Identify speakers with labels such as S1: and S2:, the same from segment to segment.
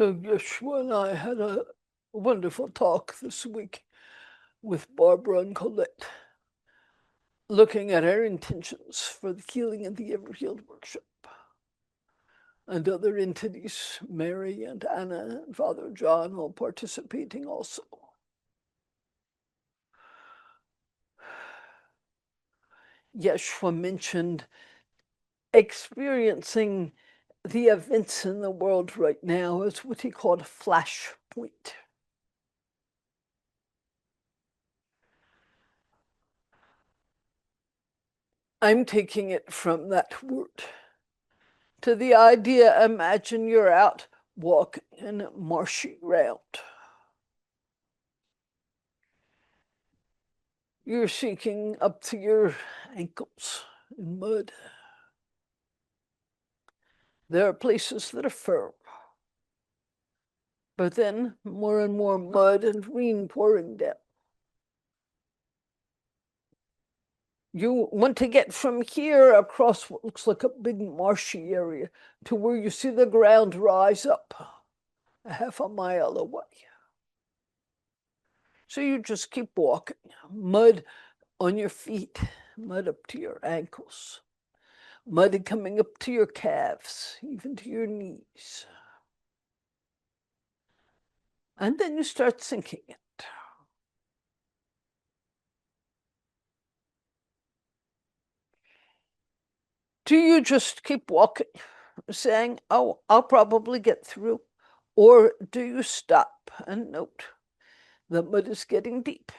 S1: So Yeshua and I had a wonderful talk this week with Barbara and Colette, looking at our intentions for the Healing and the Ever Healed workshop. And other entities, Mary and Anna and Father John, all participating also. Yeshua mentioned experiencing the events in the world right now as what he called a flashpoint. I'm taking it from that word to the idea, imagine you're out walking in a marshy ground. You're sinking up to your ankles in mud. There are places that are firm, but then more and more mud and rain pouring down. You want to get from here across what looks like a big marshy area to where you see the ground rise up a half a mile away. So you just keep walking, mud on your feet, mud up to your ankles, mud coming up to your calves, even to your knees. And then you start sinking it. Do you just keep walking, saying, oh, I'll probably get through? Or do you stop and note the mud is getting deep?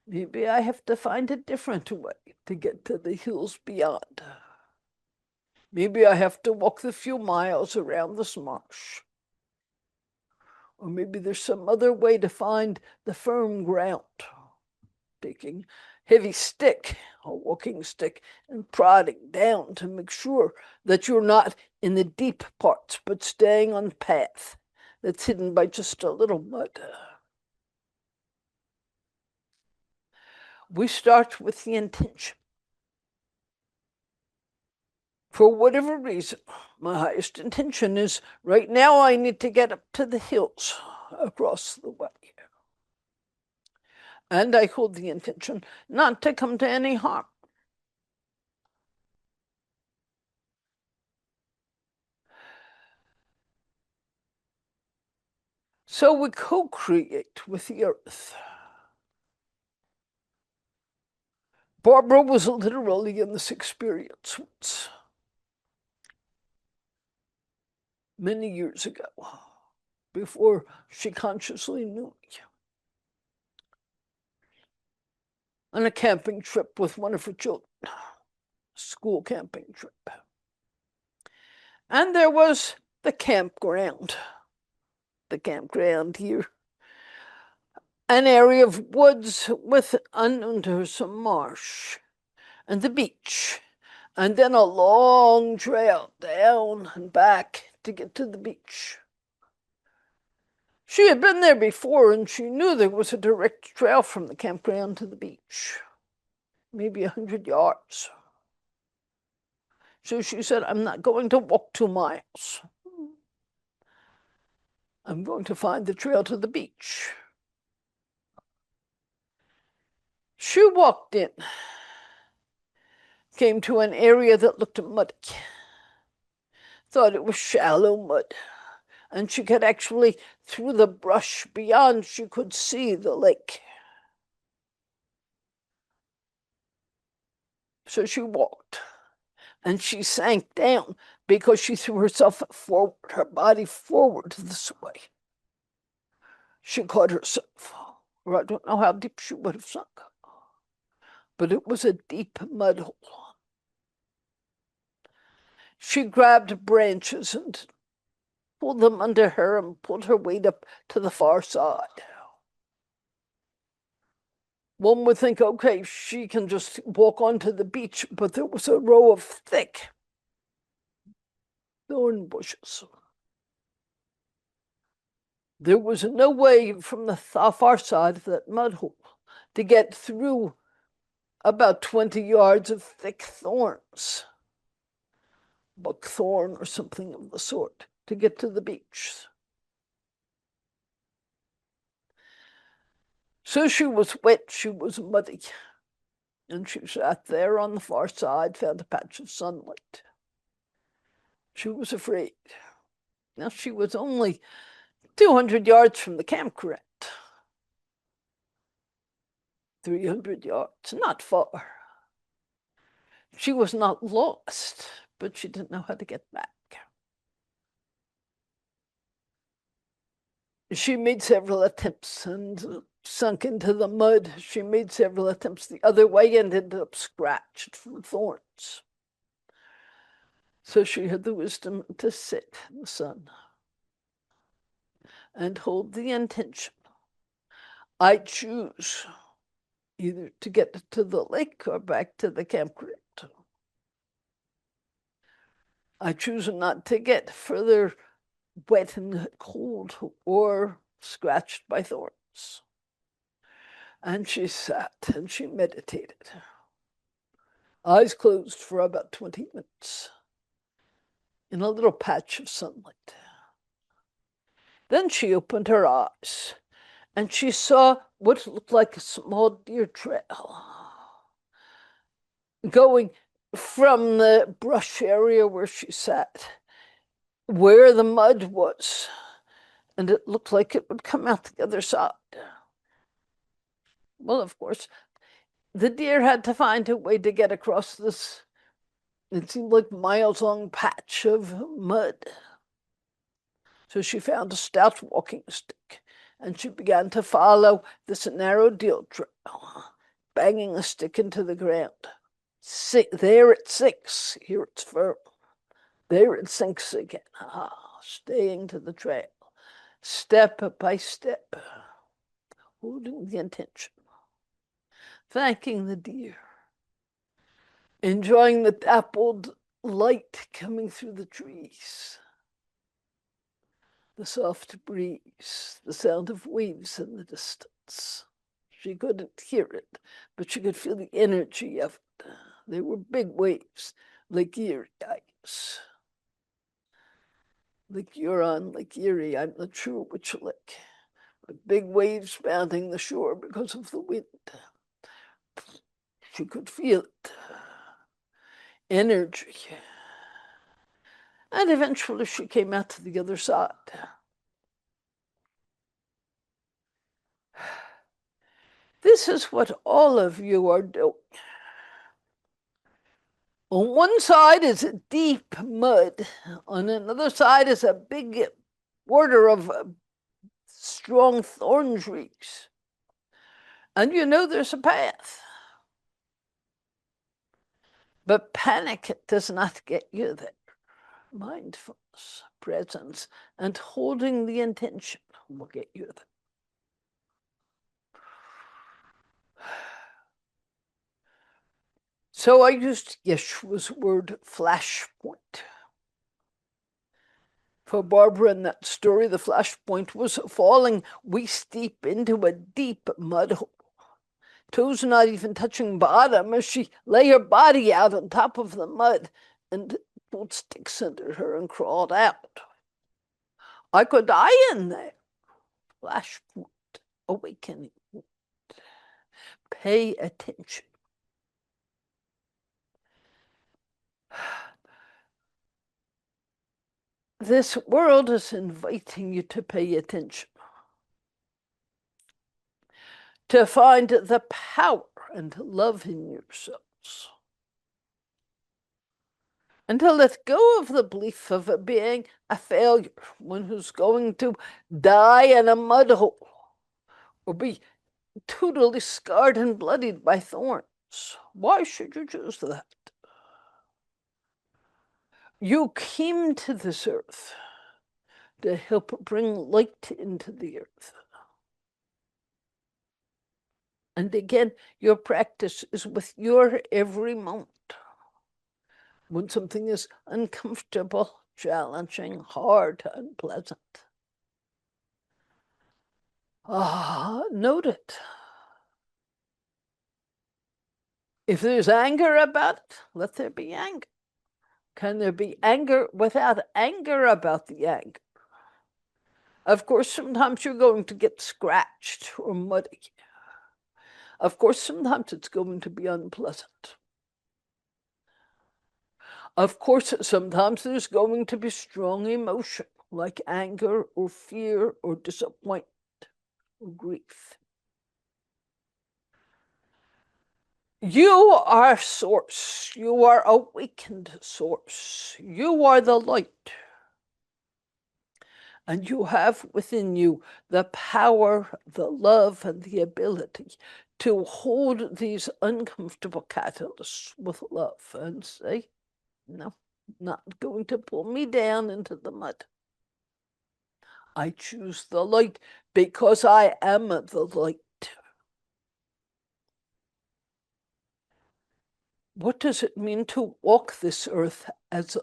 S1: Maybe I have to find a different way to get to the hills beyond. Maybe I have to walk the few miles around this marsh. Or maybe there's some other way to find the firm ground. Taking heavy stick, a walking stick, and prodding down to make sure that you're not in the deep parts, but staying on the path that's hidden by just a little mud. We start with the intention. For whatever reason, my highest intention is right now I need to get up to the hills across the way. And I hold the intention not to come to any harm. So we co-create with the earth. Barbara was literally in this experience once, many years ago, before she consciously knew me, on a camping trip with one of her children, school camping trip. And there was the campground here, an area of woods with under some marsh, and the beach, and then a long trail down and back to get to the beach. She had been there before, and she knew there was a direct trail from the campground to the beach, maybe 100 yards. So she said, I'm not going to walk 2 miles. I'm going to find the trail to the beach. She walked in, came to an area that looked muddy, thought it was shallow mud, and she could actually, through the brush beyond, she could see the lake. So she walked, and she sank down because she threw herself forward, her body forward this way. She caught herself, or I don't know how deep she would have sunk, but it was a deep mud hole. She grabbed branches and pulled them under her and pulled her weight up to the far side. One would think, okay, she can just walk onto the beach, but there was a row of thick thorn bushes. There was no way from the far side of that mud hole to get through about 20 yards of thick thorns, buckthorn or something of the sort, to get to the beach. So she was wet, she was muddy, and she sat there on the far side, found a patch of sunlight. She was afraid. Now she was only 200 yards from the campground. 300 yards, not far. She was not lost, but she didn't know how to get back. She made several attempts and sunk into the mud. She made several attempts the other way and ended up scratched from thorns. So she had the wisdom to sit in the sun and hold the intention. I choose either to get to the lake or back to the campground. I choose not to get further wet and cold or scratched by thorns. And she sat and she meditated, eyes closed for about 20 minutes in a little patch of sunlight. Then she opened her eyes and she saw what looked like a small deer trail going from the brush area where she sat, where the mud was, and it looked like it would come out the other side. Well, of course, the deer had to find a way to get across this, it seemed like miles-long patch of mud. So she found a stout walking stick, and she began to follow this narrow deer trail, banging the stick into the ground. There it sinks, here it's firm. There it sinks again, staying to the trail, step by step, holding the intention, thanking the deer, enjoying the dappled light coming through the trees, the soft breeze, the sound of waves in the distance. She couldn't hear it, but she could feel the energy of it. They were big waves, Lake Erie ice. Lake Huron, Lake Erie, I'm not sure which lake. But big waves pounding the shore because of the wind. She could feel it. Energy. And eventually she came out to the other side. This is what all of you are doing. On one side is a deep mud. On another side is a big border of strong thorn trees. And you know there's a path. But panic does not get you there. Mindfulness, presence, and holding the intention will get you there. So I used Yeshua's word flashpoint. For Barbara in that story, the flashpoint was falling waist deep into a deep mud hole. Toes not even touching bottom as she lay her body out on top of the mud and pulled sticks under her and crawled out. I could die in there. Flashpoint, awakening. Pay attention. This world is inviting you to pay attention, to find the power and love in yourselves, and to let go of the belief of being a failure, one who's going to die in a mud hole or be totally scarred and bloodied by thorns. Why should you choose that? You came to this earth to help bring light into the earth. And again, your practice is with your every moment. When something is uncomfortable, challenging, hard, unpleasant, note it. If there's anger about it, let there be anger. Can there be anger without anger about the anger? Of course, sometimes you're going to get scratched or muddy. Of course, sometimes it's going to be unpleasant. Of course, sometimes there's going to be strong emotion, like anger or fear or disappointment or grief. You are source. You are awakened source. You are the light. And you have within you the power, the love, and the ability to hold these uncomfortable catalysts with love and say, no, not going to pull me down into the mud. I choose the light because I am the light. What does it mean to walk this earth as